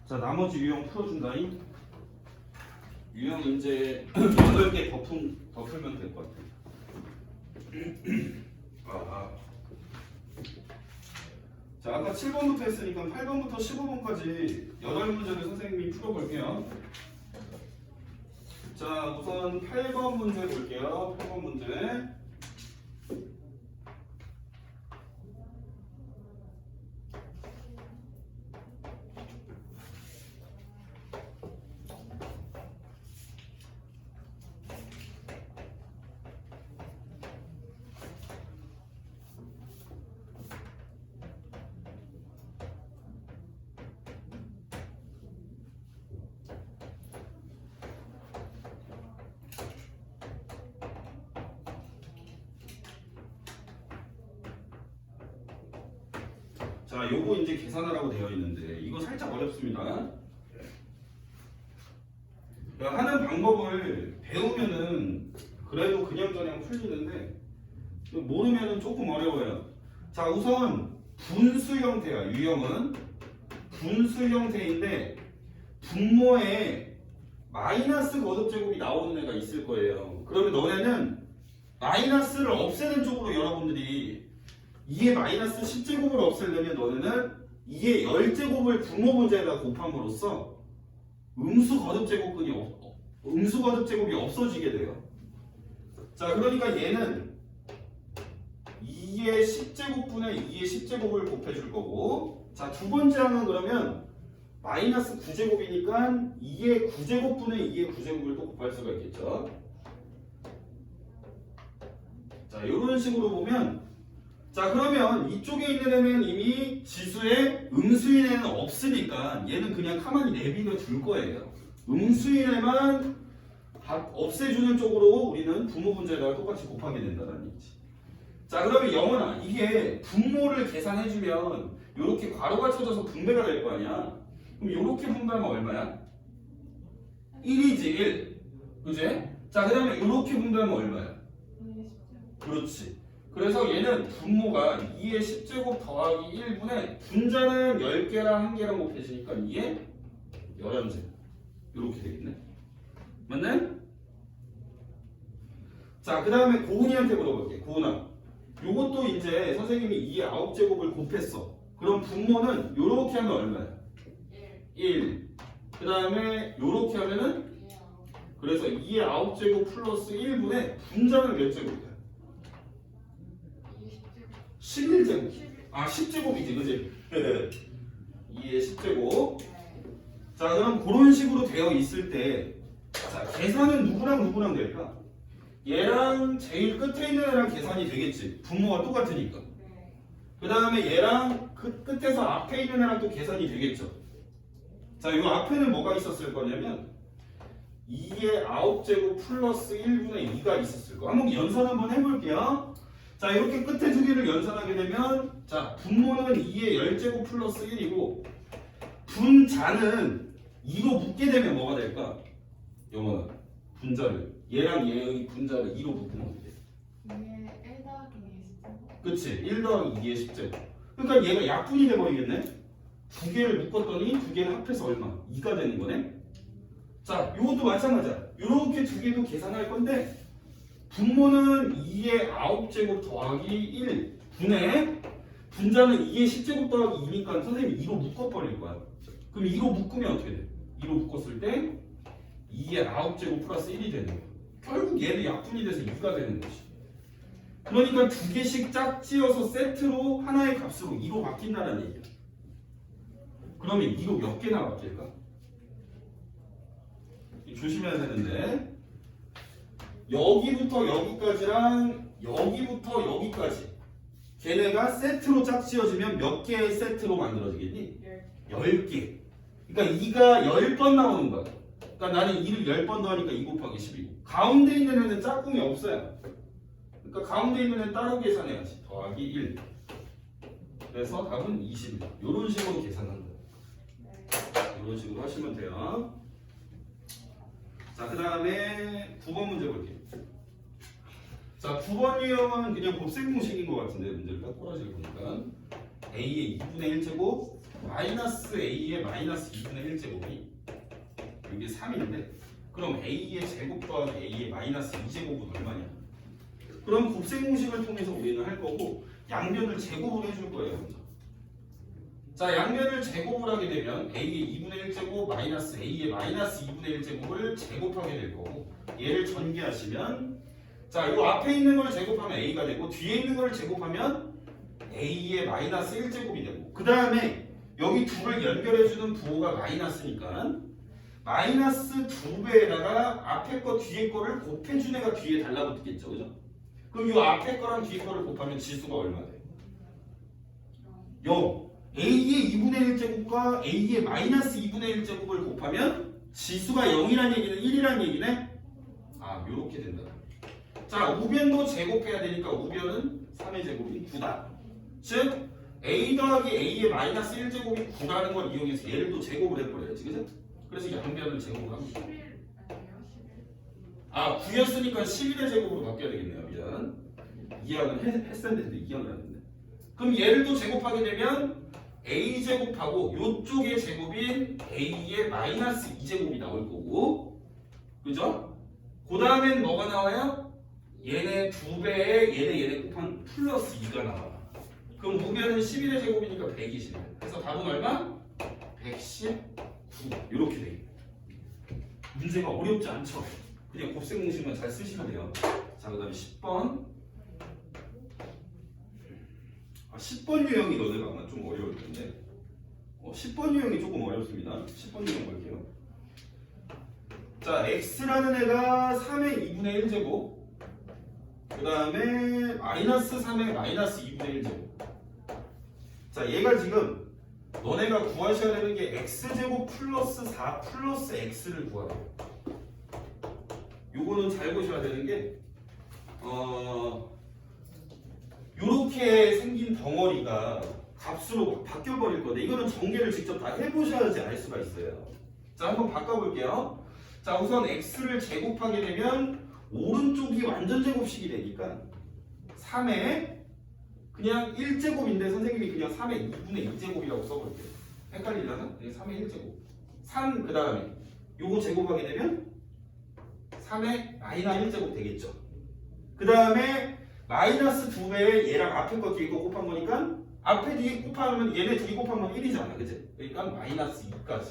자, 나머지 유형 풀어준다잉. 유형 이제 8개 더 풀면 될 것 같아. 자, 아까 7번부터 했으니까 8번부터 15번까지 8문제를 선생님이 풀어볼게요. 자, 우선 8번 문제 볼게요. 8번 문제. 자, 요거 이제 계산하라고 되어 있는데 이거 살짝 어렵습니다. 그러니까 하는 방법을 배우면은 그래도 그냥저냥 풀리는데 모르면은 조금 어려워요. 자, 우선 분수 형태야. 유형은 분수 형태인데 분모에 마이너스 거듭제곱이 나오는 애가 있을 거예요. 그러면 너네는 마이너스를 없애는 쪽으로 여러분들이 2의 마이너스 10제곱을 없애려면 너네는 2의 10제곱을 분모 문제에다 곱함으로써 음수 거듭제곱이 없어지게 돼요. 자, 그러니까 얘는 2의 10제곱분에 2의 10제곱을 곱해줄 거고, 자, 두 번째 항은 그러면 마이너스 9제곱이니까 2의 9제곱분에 2의 9제곱을 또 곱할 수가 있겠죠. 자, 이런 식으로 보면, 자, 그러면 이쪽에 있는 애는 이미 지수에 음수인 애는 없으니까 얘는 그냥 가만히 내비려 줄 거예요. 음수인 애만 없애주는 쪽으로 우리는 분모 문제에다가 똑같이 곱하게 된다는 얘기지. 자, 그러면 영원아, 이게 분모를 계산해주면 이렇게 괄호가 쳐져서 분배가 될 거 아니야. 그럼 이렇게 분배하면 얼마야? 1이지 1. 그지? 자, 그 다음에 이렇게 분배하면 얼마야? 그렇지. 그래서 얘는 분모가 2의 10제곱 더하기 1분의 분자는 10개랑 1개랑 곱해지니까 2의 11제곱 이렇게 되겠네. 맞나요? 자, 그 다음에 고은이한테 물어볼게. 고은아, 요것도 이제 선생님이 2의 9제곱을 곱했어. 그럼 분모는 요렇게 하면 얼마야? 1. 그 다음에 요렇게 하면은 그래서 2의 9제곱 플러스 1분의 분자는 몇 제곱이야? 11제곱. 아, 10제곱이지, 그지? 2의 10제곱. 자, 그럼 그런 식으로 되어 있을 때, 자, 계산은 누구랑 될까? 얘랑 제일 끝에 있는 애랑 계산이 되겠지. 분모가 똑같으니까. 그 다음에 얘랑 그 끝에서 앞에 있는 애랑 또 계산이 되겠죠. 자, 이 앞에는 뭐가 있었을 거냐면 2의 9제곱 플러스 1분의 2가 있었을 거. 한번 연산 한번 해볼게요. 자, 이렇게 끝에 두 개를 연산하게 되면, 자, 분모는 2의 10제곱 플러스 1이고 분자는 2로 묶게 되면 뭐가 될까? 영원아, 분자를 얘랑 얘의 분자를 2로 묶으면 어떻게 돼? 2의 1 더하기 2의 10제곱. 그치? 1 더하기 2의 10제곱. 그러니까 얘가 약분이 돼버리겠네? 두 개를 묶었더니 두 개를 합해서 얼마? 2가 되는 거네? 자, 이것도 마찬가지야. 이렇게 두 개도 계산할 건데 분모는 2의 9제곱 더하기 1 분의 분자는 2의 10제곱 더하기 2니까 선생님이 2로 묶어버릴 거야. 그럼 2로 묶으면 어떻게 돼? 2로 묶었을 때 2의 9제곱 플러스 1이 되는 거야. 결국 얘는 약분이 돼서 2가 되는 거지. 그러니까 두 개씩 짝지어서 세트로 하나의 값으로 2로 바뀐다는 얘기야. 그러면 2로 몇 개나 바뀔까? 조심해야 되는데 여기부터 여기까지랑 여기부터 여기까지 걔네가 세트로 짝지어지면 몇 개의 세트로 만들어지겠니? 10개. 그러니까 2가 10번 나오는 거야. 그러니까 나는 2를 10번 더하니까 2 곱하기 10이고 가운데 있는 애는 짝꿍이 없어요. 그러니까 가운데 있는 애는 따로 계산해야지. 더하기 1. 그래서 답은 20. 이런 식으로 계산하는 거예요. 이런 식으로 하시면 돼요. 자, 그 다음에 9번 문제 볼게요. 자, 9번 유형은 그냥 곱셈 공식인 것 같은데 문제를 딱 꼬라지를 보니까 A의 2분의 1제곱 마이너스 a의 마이너스 2분의 1제곱이 이게 3인데 그럼 a의 제곱 더하기 a의 마이너스 2제곱은 얼마냐? 그럼 곱셈 공식을 통해서 우리는 할 거고 양변을 제곱을 해줄 거예요. 먼저. 자, 양변을 제곱을 하게 되면 a의 2분의 1제곱 마이너스 a의 마이너스 2분의 1제곱을 제곱하게 될 거고 얘를 전개하시면 자, 이 앞에 있는 걸 제곱하면 a가 되고 뒤에 있는 걸 제곱하면 a의 마이너스 1제곱이 되고 그 다음에 여기 둘을 연결해주는 부호가 마이너스니까 마이너스 2배에다가 앞에 거 뒤에 거를 곱해준 애가 뒤에 달라붙겠죠. 그죠? 그럼 이 앞에 거랑 뒤에 거를 곱하면 지수가 얼마 돼요? 0. a의 2분의 1제곱과 a의 마이너스 2분의 1제곱을 곱하면 지수가 0이라는 얘기는 1이라는 얘기네? 아, 요렇게 된다. 자, 우변도 제곱해야 되니까 우변은 3의 제곱이 9다. 즉, a 더하기 a의 마이너스 1제곱이 9라는 걸 이용해서 얘를 또 제곱을 해버려야지. 그죠? 그래서 양변을 제곱을 합니다. 11 아니에요? 11. 아, 9였으니까 11의 제곱으로 바뀌어야 되겠네요. 미안. 이항을 했어야 되는데 이항을 안 했네. 그럼 얘를 또 제곱하게 되면 a 제곱하고 요쪽의 제곱인 a의 마이너스 2제곱이 나올 거고 그죠? 그 다음엔 뭐가 나와요? 얘네 2배에 얘네 곱한 플러스 2가 나와. 그럼 우변은 11의 제곱이니까 120. 그래서 답은 얼마? 119 이렇게 돼 있네. 문제가 어렵지 않죠? 그냥 곱셈 공식만 잘 쓰시면 돼요. 자, 그 다음에 10번. 10번 유형이 너네가 아마 좀 어려울 텐데 10번 유형이 조금 어렵습니다. 10번 유형 볼게요. 자, x라는 애가 3의 2분의 1제곱 그 다음에 마이너스 3의 마이너스 2분의 1제곱. 자, 얘가 지금 너네가 구하셔야 되는 게 x제곱 플러스 4 플러스 x를 구하라. 요거는 잘 보셔야 되는 게 요렇게 생긴 덩어리가 값으로 바뀌어버릴 건데 이거는 전개를 직접 다 해보셔야지 알 수가 있어요. 자, 한번 바꿔볼게요. 자, 우선 x를 제곱하게 되면 오른쪽이 완전 제곱식이 되니까 3의 그냥 1제곱인데 선생님이 그냥 3의 2분의 2제곱이라고 써볼게요. 헷갈리려나? 3의 1제곱 3 그 다음에 요거 제곱하게 되면 3의 마이너스 1제곱 되겠죠. 그 다음에 마이너스 2배에 얘랑 앞에 거 뒤에 거 곱한 거니까 앞에 뒤에 곱하면 얘네 둘이 곱하면 1이잖아. 그치? 그러니까 마이너스 2까지.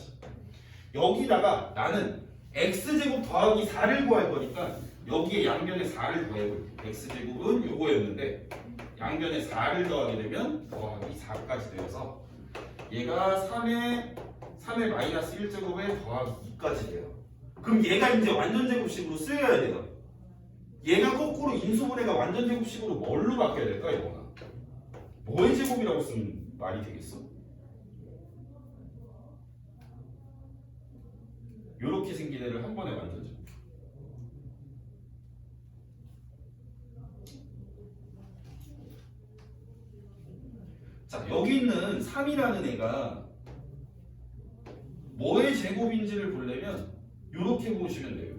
여기다가 나는 x제곱 더하기 4를 구할 거니까 여기에 양변에 4를 더해볼게. x제곱은 요거였는데 양변에 4를 더하게 되면 더하기 4까지 되어서 얘가 3의 마이너스 1제곱에 더하기 2까지 돼요. 그럼 얘가 이제 완전 제곱식으로 쓰여야 돼요. 얘가 거꾸로 인수분해가 완전 제곱식으로 뭘로 바뀌어야 될까 이거나? 뭐의 제곱이라고 쓰면 말이 되겠어? 요렇게 생긴 애를 한 번에 완전 제곱. 자, 여기 있는 3이라는 애가 뭐의 제곱인지를 보려면 요렇게 보시면 돼요.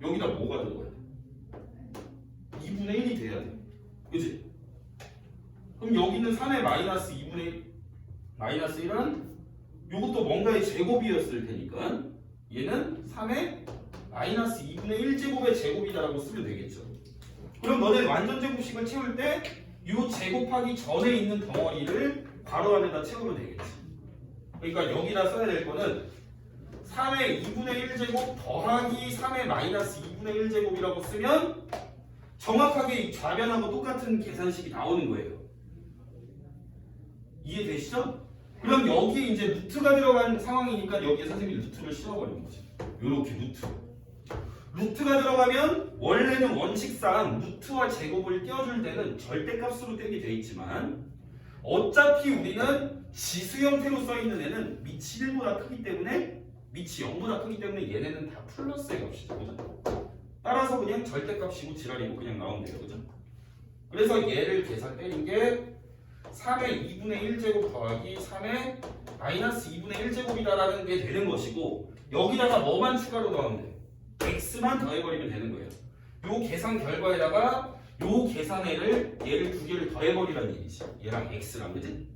여기다 뭐가 들어가야 돼? 2분의 1이 돼야 돼. 그치? 그럼 여기는 3의 마이너스 2분의 1 마이너스 1은 요것도 뭔가의 제곱이었을 테니까 얘는 3의 마이너스 2분의 1제곱의 제곱이다라고 쓰면 되겠죠. 그럼 너네 완전 제곱식을 채울 때 요 제곱하기 전에 있는 덩어리를 괄호 안에다 채우면 되겠지. 그러니까 여기다 써야 될 거는 3의 2분의 1제곱 더하기 3의 마이너스 2분의 1제곱이라고 쓰면 정확하게 이 좌변하고 똑같은 계산식이 나오는 거예요. 이해되시죠? 그럼 여기에 이제 루트가 들어간 상황이니까 여기에 선생님이 루트를 씌워버리는 거지. 요렇게 루트가 들어가면 원래는 원칙상 루트와 제곱을 떼어줄 때는 절대값으로 떼게 돼 있지만 어차피 우리는 지수 형태로 써있는 애는 밑이 1보다 크기 때문에 밑이 0보다 크기 때문에 얘네는 다 플러스의 값이죠. 그죠? 따라서 그냥 절대값이고 지랄이고 그냥 나오면 돼요. 그죠? 그래서 얘를 계산 때린 게 3의 2분의 1제곱 더하기 3의 마이너스 2분의 1제곱이다라는 게 되는 것이고 여기다가 뭐만 추가로 넣으면 돼? x만 더해버리면 되는 거예요. 요 계산 결과에다가 요 계산애를 얘를 두 개를 더해버리라는 얘기지. 얘랑 x랑 그지?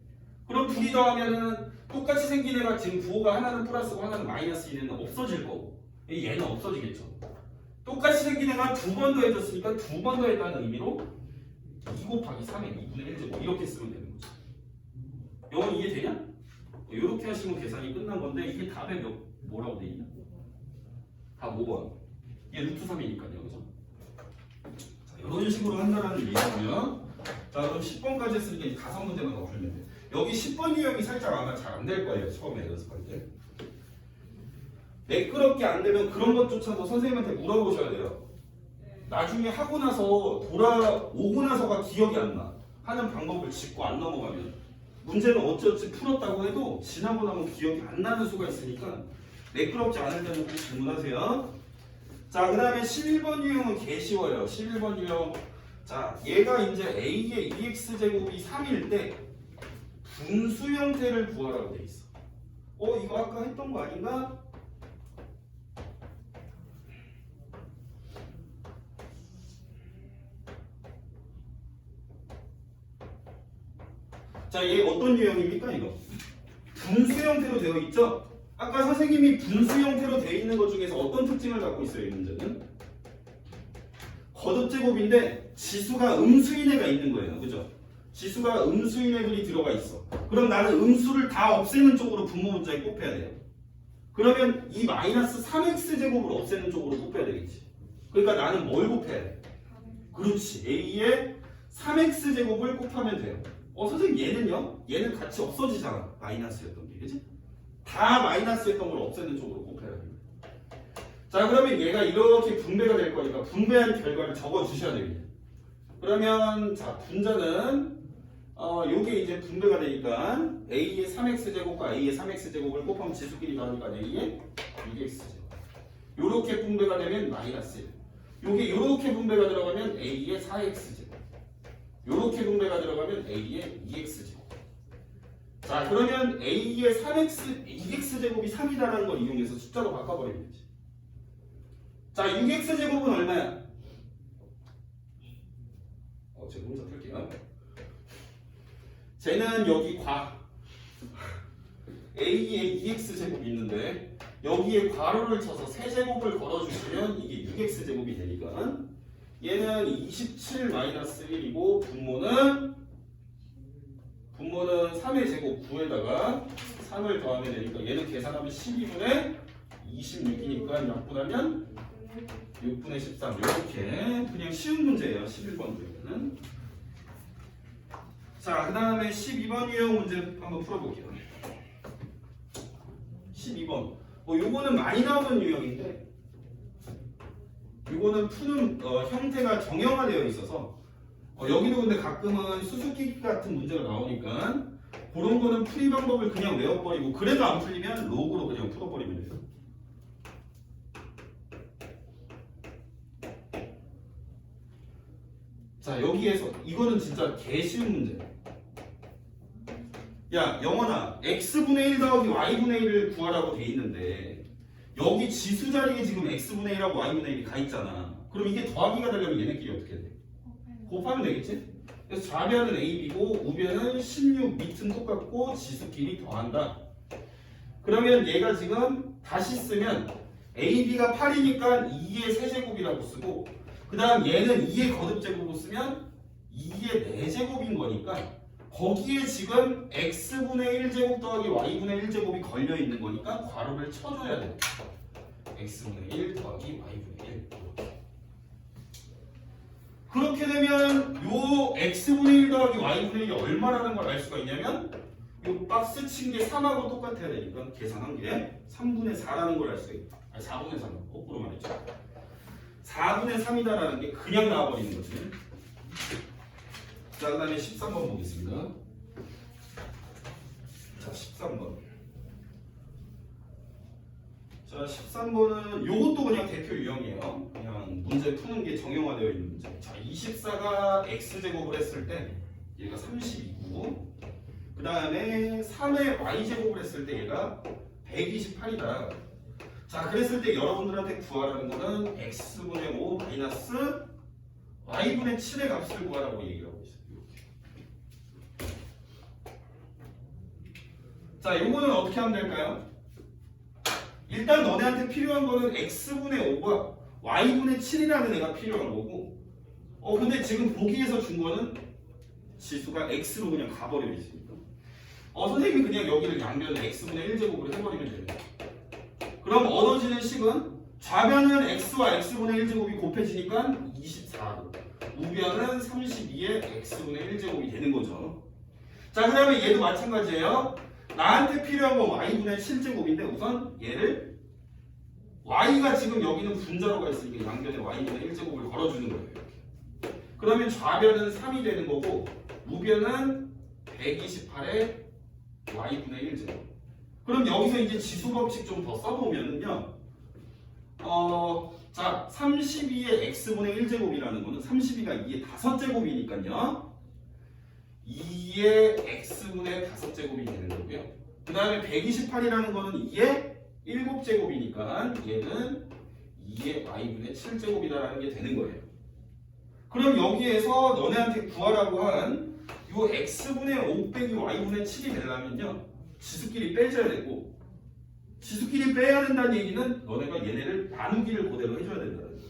그럼 둘이 더하면은 똑같이 생긴 애가 지금 부호가 하나는 플러스고 하나는 마이너스 얘는 없어질 거고 얘는 없어지겠죠. 똑같이 생긴 애가 두 번 더해졌으니까 두 번 더했다는 의미로 2 곱하기 3의 2분의 1제곱 이렇게 쓰면 되는 거죠. 영원 이해되냐? 이렇게 하시면 계산이 끝난 건데 이게 답에 뭐라고 돼 있냐? 답 5번. 이게 루트 3이니까요. 그죠? 자, 이런 식으로 한다라는 얘기고요. 자, 그럼 10번까지 했으니까 이제 5문제만 더 풀면 돼. 여기 10번 유형이 살짝 아마 잘 안 될 거예요. 처음에 연습할 때. 매끄럽게 안 되면 그런 것조차도 선생님한테 물어보셔야 돼요. 나중에 하고 나서 돌아오고 나서가 기억이 안 나. 하는 방법을 짚고 안 넘어가면 문제는 어찌어찌 풀었다고 해도 지나고 나면 기억이 안 나는 수가 있으니까 매끄럽지 않을 때는 꼭 질문하세요. 자, 그 다음에 11번 유형은 개 쉬워요. 11번 유형. 자, 얘가 이제 A의 2x제곱이 3일 때 분수 형태를 구하라고 돼 있어. 이거 아까 했던 거 아닌가? 자, 얘 어떤 유형입니까, 이거? 분수 형태로 되어 있죠? 아까 선생님이 분수 형태로 되어 있는 것 중에서 어떤 특징을 갖고 있어요, 이 문제는? 거듭제곱인데 지수가 음수인 애가 있는 거예요. 그죠? 지수가 음수인 애들이 들어가 있어. 그럼 나는 음수를 다 없애는 쪽으로 분모 문자에 곱해야 돼요. 그러면 이 마이너스 3x제곱을 없애는 쪽으로 곱해야 되겠지. 그러니까 나는 뭘 곱해야 돼? 그렇지. a의 3x제곱을 곱하면 돼요. 선생님 얘는요? 얘는 같이 없어지잖아. 마이너스였던 게. 그치? 다 마이너스였던 걸 없애는 쪽으로 곱해야 됩니다. 자, 그러면 얘가 이렇게 분배가 될 거니까 분배한 결과를 적어주셔야 됩니다. 그러면 자, 분자는 요게 이제 분배가 되니까 a의 3x제곱과 a의 3x제곱을 곱하면 지수끼리 나오니까 a의 6x제곱. 요렇게 분배가 되면 마이너스 1. 요게 요렇게 분배가 들어가면 a의 4x제곱. 요렇게 분배가 들어가면 a의 2x제곱. 자, 그러면 a의 2x제곱이 3이다라는 걸 이용해서 숫자로 바꿔버리면 되지. 자, 6x제곱은 얼마야? 제가 혼자 풀게요. 쟤는 여기 a의 2x제곱이 있는데 여기에 괄호를 쳐서 세제곱을 걸어주시면 이게 6x제곱이 되니까 얘는 27-1이고 분모는 3의 제곱 9에다가 3을 더하면 되니까 얘는 계산하면 12분의 26이니까 약분하면 6분의 13 이렇게 그냥 쉬운 문제예요. 11번 유형은. 자, 그 다음에 12번 유형 문제 한번 풀어볼게요. 12번 요거는 많이 나오는 유형인데 요거는 푸는 형태가 정형화되어 있어서 여기도 근데 가끔은 수수께끼 같은 문제가 나오니까 그런 거는 풀이 방법을 그냥 외워버리고 그래도 안 풀리면 로그로 그냥 풀어버리면 돼요. 자, 여기에서 이거는 진짜 개 쉬운 문제야. 야, 영원아, x분의 1 더하기 y분의 1을 구하라고 돼 있는데 여기 지수 자리에 지금 x분의 1하고 y분의 1이 가 있잖아. 그럼 이게 더하기가 되려면 얘네끼리 어떻게 해야 돼? 곱하면 되겠지? 그래서 좌변은 ab고 우변은 16, 밑은 똑같고 지수끼리 더한다. 그러면 얘가 지금 다시 쓰면 ab가 8이니까 2의 세제곱이라고 쓰고 그 다음 얘는 2의 거듭제곱으로 쓰면 2의 4제곱인 거니까 거기에 지금 x분의 1제곱 더하기 y분의 1제곱이 걸려있는 거니까 괄호를 쳐줘야 돼. x분의 1 더하기 y분의 1 이렇게. 그렇게 되면 요 x분의 1 더하기 y분의 1이 얼마라는 걸 알 수가 있냐면 요 박스 친 게 3하고 똑같아야 되니까 계산한 게 3분의 4라는 걸 알 수가 있다. 아니 4분의 3, 거꾸로 말했죠. 4분의 3이다라는 게 그냥 나와버리는 거지. 자, 그 다음에 13번 보겠습니다. 자, 13번. 자, 13번은 요것도 그냥 대표 유형이에요. 그냥 문제 푸는 게 정형화되어 있는 문제. 자, 24가 x제곱을 했을 때 얘가 32고 그 다음에 3의 y제곱을 했을 때 얘가 128이다. 자, 그랬을 때 여러분들한테 구하라는 거는 x분의 5 마이너스 y분의 7의 값을 구하라고 얘기를 하고 있어요. 이렇게. 자, 요거는 어떻게 하면 될까요? 일단 너네한테 필요한 거는 x분의 5가 y분의 7이라는 애가 필요한 거고 근데 지금 보기에서 준 거는 지수가 x로 그냥 가버려 있으니까 선생님이 그냥 여기를 양변을 x분의 1제곱으로 해버리면 됩니다. 그럼 얻어지는 식은 좌변은 x와 x분의 1제곱이 곱해지니까 24로 우변은 32의 x분의 1제곱이 되는 거죠. 자, 그 다음에 얘도 마찬가지예요. 나한테 필요한 건 y분의 7제곱인데 우선 얘를 y가 지금 여기는 분자로가 있으니까 양변에 y분의 1제곱을 걸어주는 거예요. 이렇게. 그러면 좌변은 3이 되는 거고 우변은 128의 y분의 1제곱. 그럼 여기서 이제 지수 법칙 좀 더 써보면은요. 자, 32의 x분의 1제곱이라는 거는 32가 2의 5제곱이니까요. 2의 x분의 5제곱이 되는 거고요. 그 다음에 128이라는 거는 2의 7제곱이니까 얘는 2의 y분의 7제곱이다라는 게 되는 거예요. 그럼 여기에서 너네한테 구하라고 한 요 x분의 5 빼기 y분의 7이 되려면요. 지수끼리 빼줘야 되고 지수끼리 빼야 된다는 얘기는 너네가 얘네를 나누기를 그대로 해줘야 된다는 거지.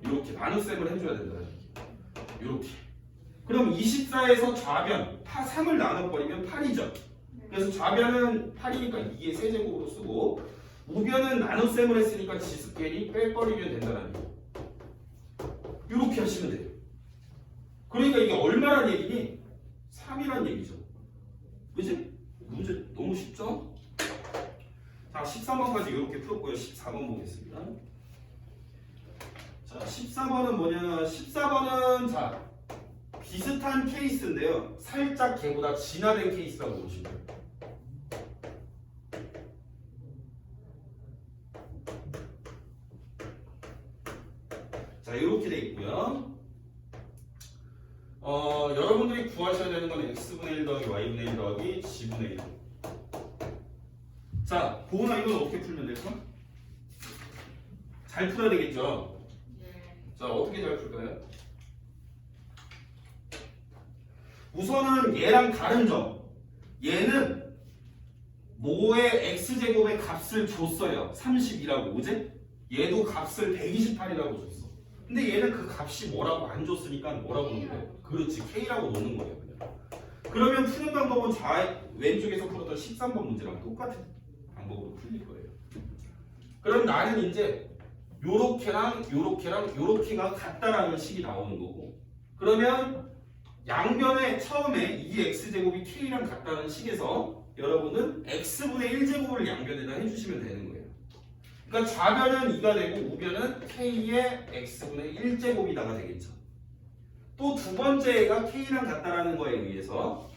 이렇게 나눗셈을 해줘야 된다는 얘기. 이렇게. 그럼 24에서 좌변 3을 나눠버리면 8이죠. 그래서 좌변은 8이니까 2의 세제곱으로 쓰고 우변은 나눗셈을 했으니까 지수끼리 빼버리면 된다는 얘기. 이렇게 하시면 돼요. 그러니까 이게 얼마란 얘기니? 3이란 얘기죠. 그치? 문제 너무 쉽죠? 자, 13번까지 이렇게 풀었고요. 14번 보겠습니다. 자, 14번은 뭐냐? 14번은 자 비슷한 케이스인데요. 살짝 걔보다 진화된 케이스라고 보시면 돼요. 자, 이렇게 돼 있고요. 여러분들이 구하셔야 되는 건 x분의 1 더하기 y분의 1 더하기 g분의 1. 자, 보은아 이건 어떻게 풀면 될까? 잘 풀어야 되겠죠? 자, 어떻게 잘 풀까요? 우선은 얘랑 다른 점. 얘는 모의 x제곱의 값을 줬어요. 32라고, 그지? 얘도 값을 128이라고 줬어. 근데 얘는 그 값이 뭐라고 안 줬으니까 뭐라고 놓는 거예요? 그렇지, K라고 놓는 거예요. 그냥. 그러면 푸는 방법은 왼쪽에서 풀었던 13번 문제랑 똑같은 방법으로 풀릴 거예요. 그럼 나는 이제 요렇게랑 요렇게랑 요렇게가 같다라는 식이 나오는 거고 그러면 양변에 처음에 2x제곱이 k랑 같다는 식에서 여러분은 x분의 1제곱을 양변에다 해주시면 되는 거예요. 그러니까 좌변은 2가 되고 우변은 k의 x분의 1제곱이다가 되겠죠. 또 두 번째 애가 k랑 같다라는 거에 의해서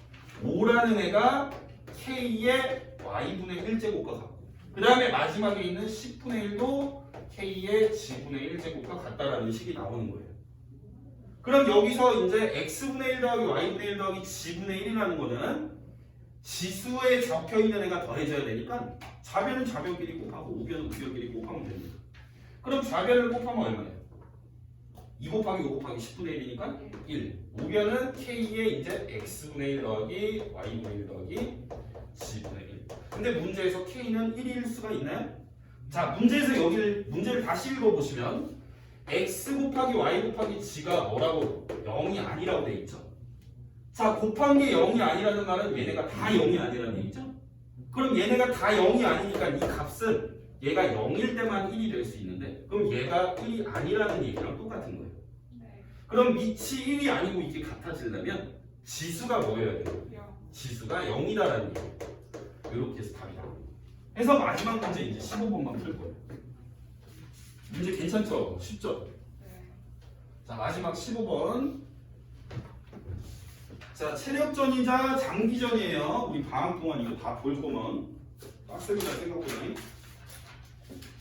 5라는 애가 k의 y분의 1제곱과 같고 그 다음에 마지막에 있는 10분의 1도 k의 g분의 1제곱과 같다라는 식이 나오는 거예요. 그럼 여기서 이제 x분의 1 더하기 y분의 1 더하기 g분의 1이라는 거는 지수에 적혀있는 애가 더해져야 되니까 좌변은 좌변끼리 곱하고 우변은 우변끼리 곱하면 됩니다. 그럼 좌변을 곱하면 얼마예요? 2 곱하기 5 곱하기 10분의 1이니까 1. 우변은 k의 이제 x분의 1 더하기 y분의 1 더하기 g분의 1. 근데 문제에서 k는 1일 수가 있나요? 자, 문제를 다시 읽어보시면 x 곱하기 y 곱하기 g가 뭐라고 0이 아니라고 돼 있죠. 자, 곱한 게 0이 아니라는 말은 얘네가 다 0이 아니라는 얘기죠. 그럼 얘네가 다 0이 아니니까 이 값은 얘가 0일 때만 1이 될 수 있는데 그럼 얘가 1이 아니라는 얘기랑 똑같은 거예요. 그럼 밑이 1이 아니고 이게 같아지려면 지수가 뭐여야 돼요? 지수가 0이다라는 얘기예요. 이렇게 해서 답이 나옵니다. 해서 마지막 문제 이제 15번만 풀 거예요. 문제 괜찮죠? 쉽죠? 자, 마지막 15번. 자, 체력전이자 장기전이에요. 우리 방학 동안 이거 다 볼 거면 빡셉니다, 생각보다.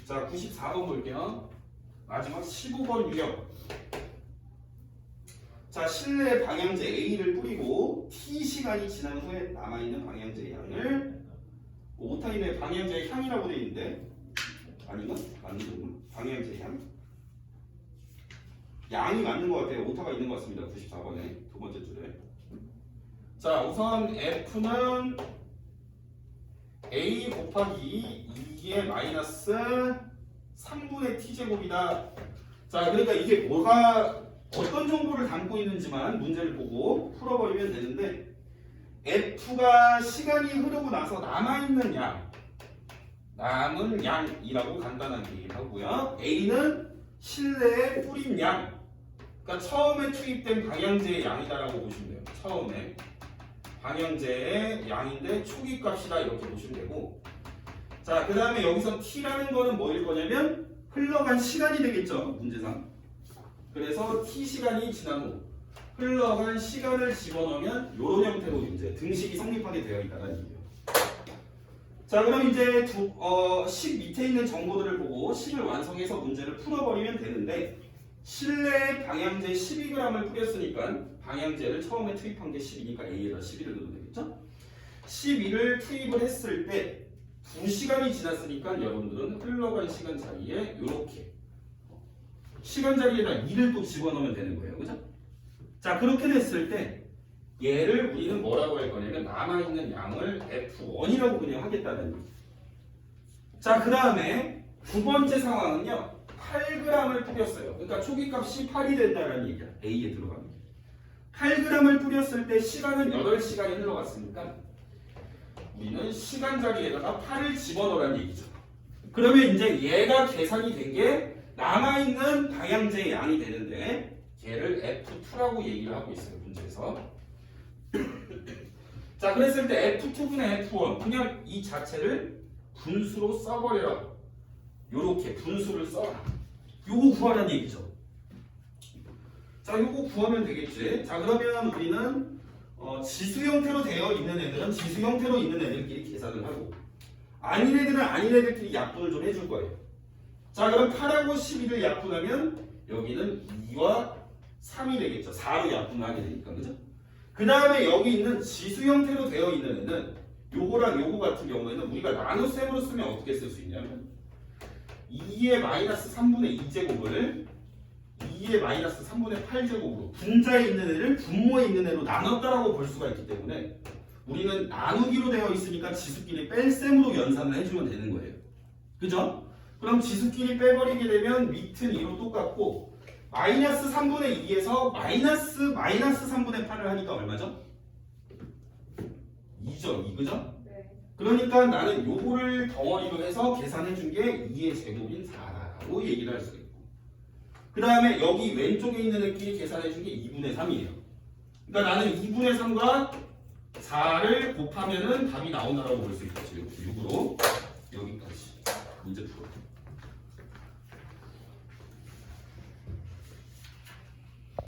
자, 94번 볼게요. 마지막 15번 유형. 자, 실내 방향제 A를 뿌리고 T 시간이 지난 후에 남아있는 방향제의 양을 오타임의 방향제의 향이라고 되어 있는데 아닌가? 맞는 거구나. 방향제 향. 양이 맞는 것 같아요. 오타가 있는 것 같습니다. 94번에 두 번째 줄에. 자, 우선 F는 a 곱하기 2의 마이너스 3분의 t제곱이다. 자, 그러니까 이게 뭐가 어떤 정보를 담고 있는지만 문제를 보고 풀어버리면 되는데 F가 시간이 흐르고 나서 남아있는 양, 남은 양이라고 간단하게 얘기하고요. A는 실내에 뿌린 양, 그러니까 처음에 투입된 방향제의 양이다라고 보시면 돼요. 처음에 방향제의 양인데 초기 값이다 이렇게 보시면 되고, 자, 그 다음에 여기서 t라는 거는 뭐일 거냐면 흘러간 시간이 되겠죠, 문제상. 그래서 t 시간이 지난 후 흘러간 시간을 집어넣으면 이런 형태로 이제 등식이 성립하게 되어 있다는 얘기예요. 자, 그럼 이제 10 밑에 있는 정보들을 보고 10을 완성해서 문제를 풀어버리면 되는데, 실내 방향제 12g을 뿌렸으니까 방향제를 처음에 투입한 게 10이니까 A에다 12를 넣으면 되겠죠? 12를 투입을 했을 때 2시간이 지났으니까 여러분들은 흘러간 시간 자리에 이렇게 시간 자리에다 2를 또 집어넣으면 되는 거예요. 그죠? 자, 그렇게 됐을 때 얘를 우리는 뭐라고 할 거냐면 남아있는 양을 F1이라고 그냥 하겠다는 얘기. 자, 그 다음에 두 번째 상황은요, 8g을 뿌렸어요. 그러니까 초기값이 8이 된다는 얘기야. A에 들어가면 8g을 뿌렸을 때 시간은 8시간이 흘러갔으니까 우리는 시간 자리에다가 8을 집어넣으라는 얘기죠. 그러면 이제 얘가 계산이 된 게 남아있는 방향제의 양이 되는데 얘를 F2라고 얘기를 하고 있어요, 문제에서. 자, 그랬을 때 F2분의 F1 그냥 이 자체를 분수로 써버려라. 요렇게 분수를 써라. 요거 구하라는 얘기죠. 자, 요거 구하면 되겠지. 자, 그러면 우리는 지수 형태로 되어 있는 애들은 지수 형태로 있는 애들끼리 계산을 하고, 아닌 애들은 아닌 애들끼리 약분을 좀 해줄 거예요. 자, 그럼 8하고 12를 약분하면 여기는 2와 3이 되겠죠. 4로 약분을 하게 되니까, 그죠? 그 다음에 여기 있는 지수 형태로 되어 있는 애는 요거랑 요거 같은 경우에는 우리가 나눗셈으로 쓰면 어떻게 쓸 수 있냐면 2의 마이너스 3분의 2제곱을 2의 마이너스 3분의 8제곱으로 분자에 있는 애를 분모에 있는 애로 나눴다라고 볼 수가 있기 때문에 우리는 나누기로 되어 있으니까 지수끼리 뺄셈으로 연산을 해주면 되는 거예요. 그죠? 그럼 지수끼리 빼버리게 되면 밑은 2로 똑같고 마이너스 3분의 2에서 마이너스 3분의 8을 하니까 얼마죠? 2죠. 2, 그죠? 네. 그러니까 나는 요거를 덩어리로 해서 계산해 준 게 2의 제곱인 4라고 얘기를 할 수 있고, 그 다음에 여기 왼쪽에 있는 애끼리 계산해 준 게 2분의 3이에요. 그러니까 나는 2분의 3과 4를 곱하면은 답이 나온다라고 볼 수 있겠죠. 6으로 여기까지 문제 풀어.